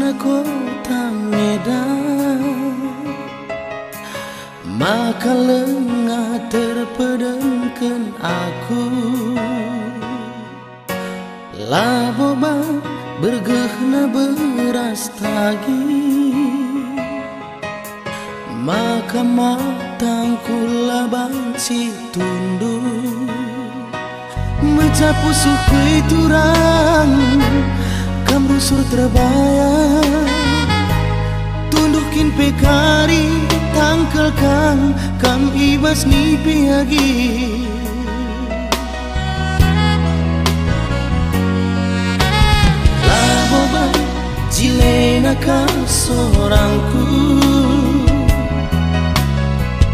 sana kota Medan, maka lengah terpedengkan aku. Laboba bergehna beras tagi, maka matangku labang si tunduk. Mencapu sukai turang, kam busur terbayang. Tundukin pekari, tangkelkan kam ibas ni piagi. Laboba jilena kam sorangku,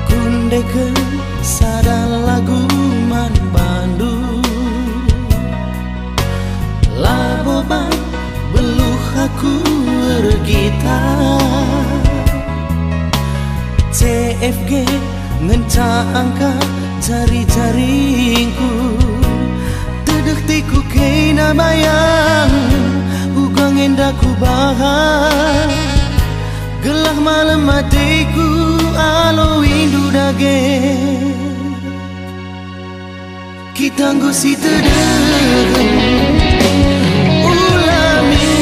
kundeken sadar lagu man Bandung. Laboba beluh aku bergitar, CFG ngenca angka jari-jaringku. Tedek tiku kena bayang, ugang endaku bahar. Gelah malam hatiku alo indu dage. Kita ngosi tedek ulami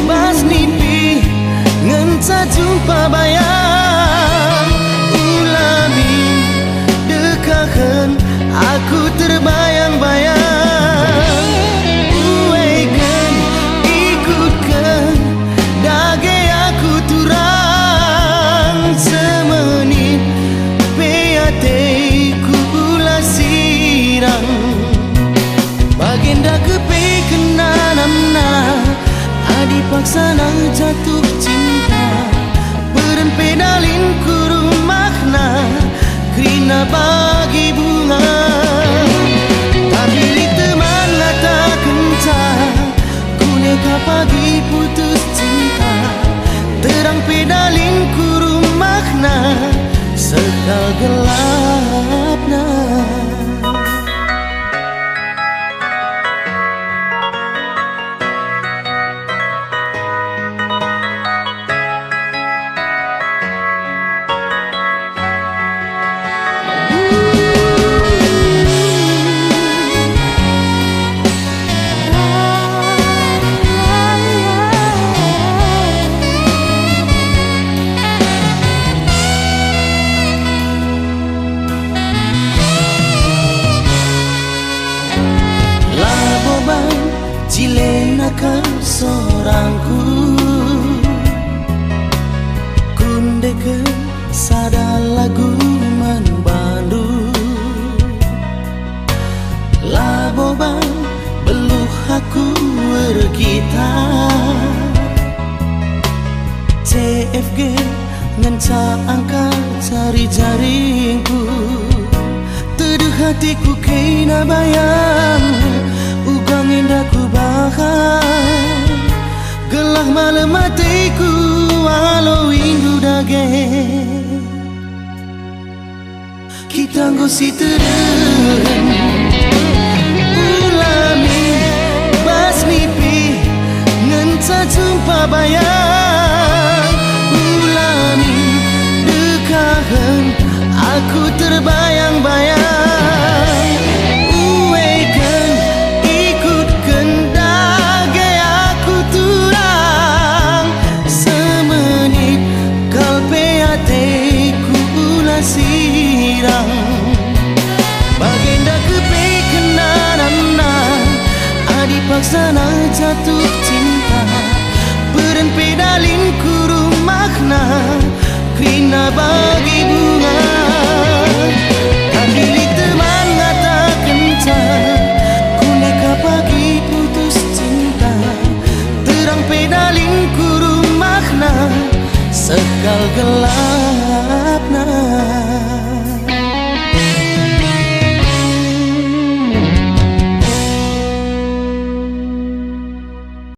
bas nipi ngenca jumpa bayang. Ulami dekahan aku terbayang-bayang. Uekan ikutkan dage aku turang. Semenit peateku ulah sirang, bagenda kepe kenanamna adi paksa nang jatuh cinta. Beren pedalin kurung makna krina bagi bunga. Tapi li teman ngata kenca kuneka pagi putus cinta. Terang pedalin kurung makna sekal gelapna. Jilena kam sorangku, kundeken sada lagu man Bandung. Laboba beluh aku bergitar, CFG ngenca angka jari-jaringku. Teduh hatiku kena bayang, ugang endaku bahar. Gelah malam hatiku walau indu dage. Kita ngosi tedeng ulami bas nipi ngenca jumpa bayang. Ulami dekahan aku terbayang-bayang. Sirang bagenda kepe kenanamna adi paksa nang jatuh cinta. Beren pedalin kurung makna krina bagi bunga. Tapi li teman ngata kenca kuneka pagi putus cinta. Terang pedalin kurung makna sekal gelapna.